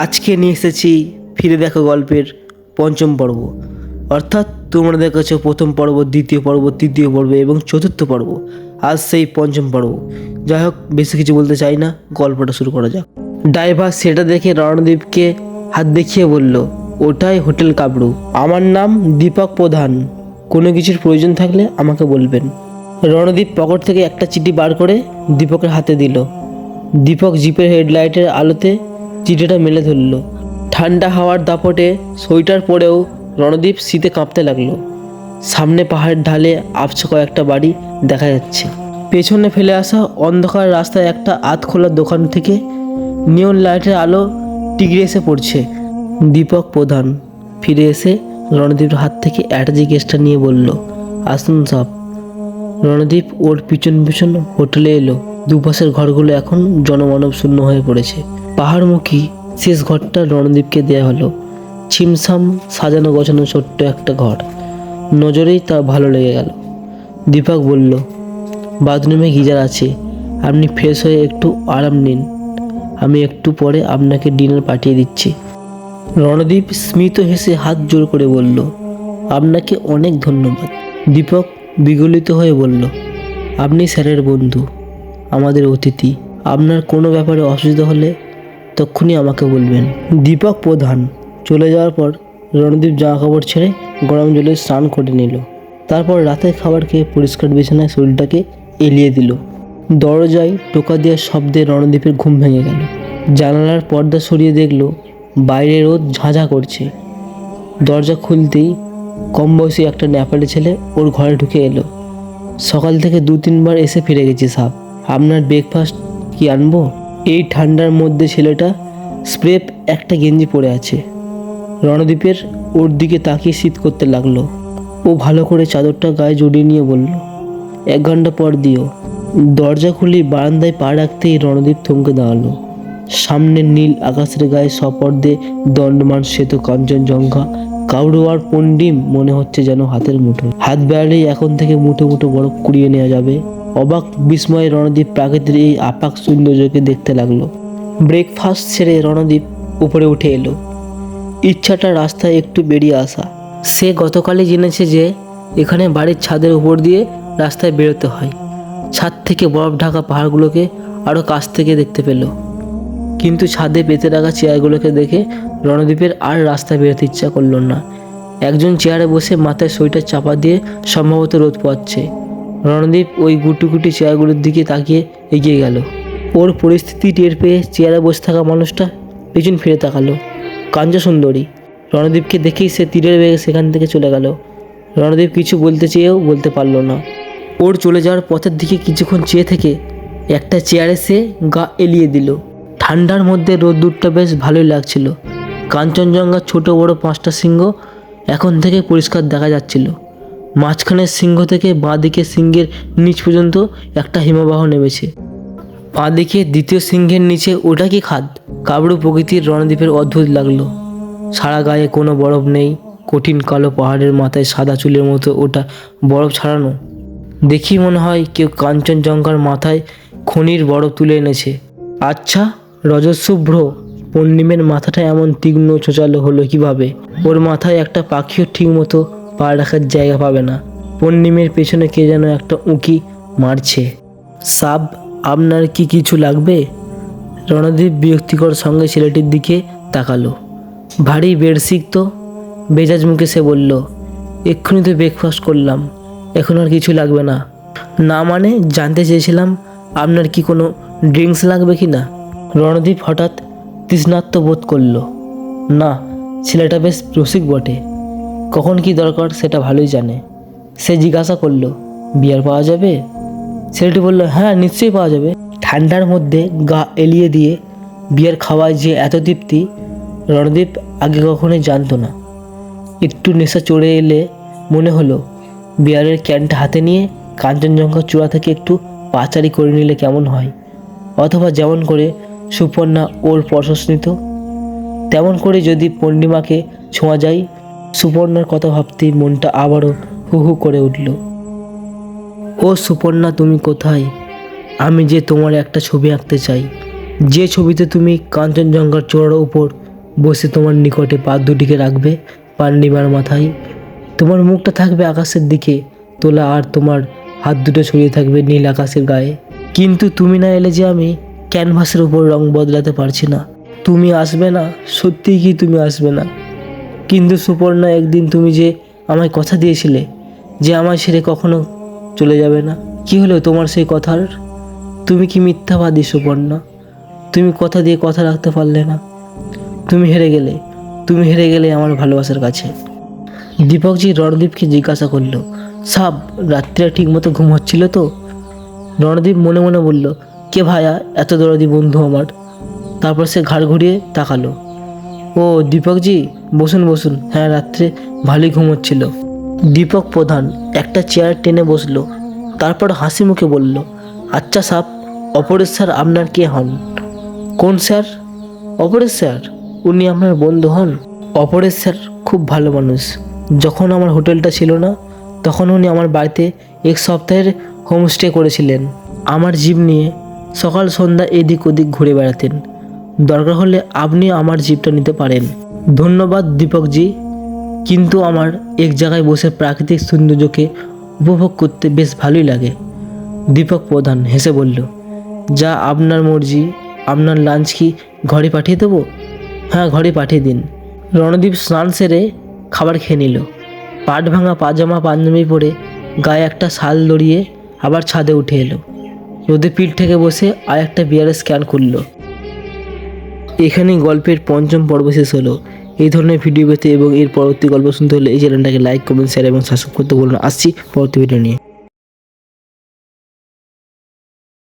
আজকে নিয়ে এসেছি ফিরে দেখো গল্পের পঞ্চম পর্ব। অর্থাৎ তোমরা দেখেছো প্রথম পর্ব, দ্বিতীয় পর্ব, তৃতীয় পর্ব এবং চতুর্থ পর্ব। আজ সেই পঞ্চম পর্ব। যাই হোক, বেশি কিছু বলতে চাই না, গল্পটা শুরু করা যাক। ড্রাইভার সেটা দেখে রণদীপকে হাত দেখিয়ে বলল, ওটাই হোটেল কাবড়ু। আমার নাম দীপক প্রধান। কোনো কিছুর প্রয়োজন থাকলে আমাকে বলবেন। রণদীপ পকেট থেকে একটা চিঠি বার করে দীপকের হাতে দিল। দীপক জিপের হেডলাইটের আলোতে চিঠিটা মেলে ধরল। ঠান্ডা হাওয়ার দাপটে সোয়েটার পরেও রণদীপ শীতে কাঁপতে লাগলো। সামনে পাহাড়ের ঢালে আবছা কয়েকটা বাড়ি দেখা যাচ্ছে। পেছনে ফেলে আসা অন্ধকার রাস্তায় একটা আধখোলা দোকান থেকে নিয়ন লাইটের আলো টিগরে এসে পড়ছে। দীপক প্রধান ফিরে এসে রণদীপের হাত থেকে অ্যাটাজি কেসটা নিয়ে বলল, আসুন সাব। রণদীপ ওর পিছন পিছন হোটেলে এলো। দুপাশের ঘরগুলো এখন জনমানব শূন্য হয়ে পড়েছে। পাহাড়মুখী শেষ ঘরটা রণদীপকে দেয়া হলো। ছিমছাম সাজানো গোছানো ছোট্ট একটা ঘর। নজরেই তা ভালো লেগে গেল। দীপক বলল, বাথরুমে গিজার আছে, আপনি ফ্রেশ হয়ে একটু আরাম নিন। আমি একটু পরে আপনাকে ডিনার পাঠিয়ে দিচ্ছি। রণদীপ স্মিত হেসে হাত জোর করে বলল, আপনাকে অনেক ধন্যবাদ। দীপক বিগলিত হয়ে বলল, আপনি স্যারের বন্ধু, আমাদের অতিথি। আপনার কোনো ব্যাপারে অসুবিধা হলে তক্ষুনি আমাকে বলবেন। দীপক প্রধান চলে যাওয়ার পর রণদীপ জামা কাপড় ছেড়ে গরম জলে স্নান করে নিল। তারপর রাতের খাবার খেয়ে পরিষ্কার বিছানায় শরীরটাকে এলিয়ে দিল। দরজায় টোকা দেওয়ার শব্দে রণদীপের ঘুম ভেঙে গেল। জানালার পর্দা সরিয়ে দেখল বাইরে রোদ ঝাঁঝা করছে। দরজা খুলতেই কম বয়সী একটা নেপালি ছেলে ওর ঘরে ঢুকে এলো। সকাল থেকে 2-3 বার এসে ফিরে গেছি সাহেব, আপনার ব্রেকফাস্ট কি আনবো? এই ঠান্ডার মধ্যে ছেলেটা স্প্রেপ একটা গেঞ্জি পরে আছে। রণদীপের ওর দিকে তাকিয়ে শীত করতে লাগলো। ও ভালো করে চাদরটা গায়ে জড়িয়ে নিয়ে বলল, 1 ঘন্টা পর দিও। দরজা খুলে বারান্দায় পা রাখতেই রণদীপ থমকে দাঁড়ালো। সামনের নীল আকাশের গায়ে সপর্দে দণ্ডমান শ্বেত কাঞ্চনজঙ্ঘা, কাবড়ু আর পন্ডিম মনে হচ্ছে যেন হাতের মুঠো। হাত বেড়ালেই এখন থেকে মুঠো মুঠো বরফ কুড়িয়ে নেওয়া যাবে। অবাক বিস্ময়ে রণদীপ প্রাকৃতির এই আপাক সৌন্দর্যকে দেখতে লাগলো। ব্রেকফাস্ট ছেড়ে রণদীপ উপরে উঠে এলো। ইচ্ছাটা রাস্তায় একটু বেরিয়ে আসা। সে গতকালই জেনেছে যে এখানে বাড়ির ছাদের উপর দিয়ে রাস্তায় বেরোতে হয়। ছাদ থেকে বরফ ঢাকা পাহাড়গুলোকে আরও কাছ থেকে দেখতে পেল। কিন্তু ছাদে পেতে রাখা চেয়ারগুলোকে দেখে রণদীপের আর রাস্তায় বেরোতে ইচ্ছা করল না। একজন চেয়ারে বসে মাথায় সোয়েটার চাপা দিয়ে সম্ভবত রোদ পোয়াচ্ছে। রণদীপ ওই গুটি চেয়ারগুলোর দিকে তাকিয়ে এগিয়ে গেল। ওর পরিস্থিতি টের পেয়ে চেয়ারে বসে থাকা মানুষটা পেছন ফিরে তাকালো। কাঞ্চা সুন্দরী। রণদীপকে দেখেই সে তীরের বেগে সেখান থেকে চলে গেল। রণদীপ কিছু বলতে চেয়েও বলতে পারল না। ওর চলে যাওয়ার পথের দিকে কিছুক্ষণ চেয়ে থেকে একটা চেয়ারে সে গা এলিয়ে দিল। ঠান্ডার মধ্যে রোদ্দুরটা বেশ ভালোই লাগছিল। কাঞ্চনজঙ্ঘার ছোট বড় 5টা সিংহ এখন থেকে পরিষ্কার দেখা যাচ্ছিল। মাঝখানের সিংহ থেকে বাঁ দিকে সিংহের নিচ পর্যন্ত একটা হিমবাহ নেমেছে। বাঁ দিকে দ্বিতীয় সিংহের নিচে ওটা কি খাদ? কাবড়ু প্রকৃতির রণদ্বীপের অদ্ভুত লাগলো। সারা গায়ে কোনো বরফ নেই। কঠিন কালো পাহাড়ের মাথায় সাদা চুলের মতো ওটা বরফ ছাড়ানো। দেখি মনে হয় কেউ কাঞ্চনজঙ্ঘার মাথায় খনির বরফ তুলে এনেছে। আচ্ছা, রজতশুভ্র পূর্ণিমের মাথাটা এমন তীক্ষ্ণ ছোচালো হলো কিভাবে? ওর মাথায় একটা পাখিও ঠিক মতো পা রাখার জায়গা পাবে না। পূর্ণিমের পেছনে কে যেন একটা উঁকি মারছে। সাব, আপনার কি কিছু লাগবে? রণদীপ বিরক্তিকর সঙ্গে ছেলেটির দিকে তাকালো। ভারী বেডশিক তো। বেজাজ মুখে সে বলল, এক্ষুনি তো ব্রেকফাস্ট করলাম, এখন আর কিছু লাগবে না। না মানে জানতে চেয়েছিলাম আপনার কি কোনো ড্রিঙ্কস লাগবে কি না? রণদীপ হঠাৎ তৃষ্ণার্ত বোধ করল। না, ছেলেটা বেশ রসিক বটে, কখন কি দরকার সেটা ভালোই জানে। সে জিজ্ঞাসা করলো, বিয়ার পাওয়া যাবে? ছেলেটি বলল, হ্যাঁ নিশ্চয়ই পাওয়া যাবে। ঠান্ডার মধ্যে গা এলিয়ে দিয়ে বিয়ার খাওয়ায় যে এত তৃপ্তি রণদীপ আগে কখনোই জানতো না। একটু নেশা চড়ে এলে মনে হলো বিয়ারের ক্যানটা হাতে নিয়ে কাঞ্চনজঙ্ঘার চূড়া থেকে একটু পাচারি করে নিলে কেমন হয়। অথবা যেমন করে সুপর্ণা ওর পরশ নিত, তেমন করে যদি পূর্ণিমাকে ছোঁয়া যায়। সুপর্ণার কথা ভাবতেই মনটা আবারও হু হু করে উঠল। ও সুপর্ণা, তুমি কোথায়? আমি যে তোমার একটা ছবি আঁকতে চাই, যে ছবিতে তুমি কাঞ্চনজঙ্ঘার চূড়ার উপর বসে তোমার নিকটে পা দুটিকে রাখবে পান্ডিমার মাথায়, তোমার মুখটা থাকবে আকাশের দিকে তোলা আর তোমার হাত দুটো ছড়িয়ে থাকবে নীল আকাশের গায়ে। কিন্তু তুমি না এলে যে আমি ক্যানভাসের উপর রং বদলাতে পারছি না। তুমি আসবে না, সত্যিই কি তুমি আসবে না? কিন্তু সুপর্ণা, একদিন তুমি যে আমায় কথা দিয়েছিলে যে আমায় ছেড়ে কখনো চলে যাবে না, কি হলো তোমার সেই কথার? তুমি কি মিথ্যাবাদী সুপর্ণা? তুমি কথা দিয়ে কথা রাখতে পারলে না। তুমি হেরে গেলে, তুমি হেরে গেলে আমার ভালোবাসার কাছে। দীপকজি রণদীপকে জিজ্ঞাসা করলো, সাব রাত্রে ঠিকমতো ঘুম হচ্ছিল তো? রণদীপ মনে মনে বলল, কে ভাইয়া এত দরদি বন্ধু আমার? তারপর সে ঘাড় ঘুরিয়ে তাকালো। ও দীপকজি, বসুন বসুন। হ্যাঁ, রাত্রে ভালোই ঘুম হচ্ছিল। দীপক প্রধান একটা চেয়ার টেনে বসলো, তারপর হাসি মুখে বলল, আচ্ছা সাব, অপরেশ স্যার আপনার কে হন? কোন স্যার? অপরেশ স্যার, উনি আপনার বন্ধু হন? অপরেশ স্যার খুব ভালো মানুষ। যখন আমার হোটেলটা ছিল না, তখন উনি আমার বাড়িতে 1 সপ্তাহের হোমস্টে করেছিলেন। আমার জিপ নিয়ে সকাল সন্ধ্যা এদিক ওদিক ঘুরে বেড়াতেন। দরকার হলে আপনি আমার জিপটা নিতে পারেন। ধন্যবাদ দীপকজি, কিন্তু আমার এক জায়গায় বসে প্রাকৃতিক সৌন্দর্যকে উপভোগ করতে বেশ ভালোই লাগে। দীপক প্রধান হেসে বলল, যা আপনার মর্জি। আপনার লাঞ্চ কি ঘরে পাঠিয়ে দেবো? হ্যাঁ, ঘরে পাঠিয়ে দিন। রণদীপ স্নান সেরে খাবার খেয়ে নিল। পাট ভাঙা পাজামা পাঞ্জাবি পরে গায়ে একটা শাল দড়িয়ে আবার ছাদে উঠে এলো। রোদে পিঠ থেকে বসে আর একটা বিয়ারের স্ক্যান করলো। এখানেই গল্পের 5ম পর্ব শেষ হলো। এই ধরনের ভিডিও পেতে এবং এর পরবর্তী গল্প শুনতে হলে এই চ্যানেলটাকে লাইক, কমেন্ট, শেয়ার এবং সাবস্ক্রাইব করতে বলুন। আসছি পরবর্তী ভিডিও নিয়ে।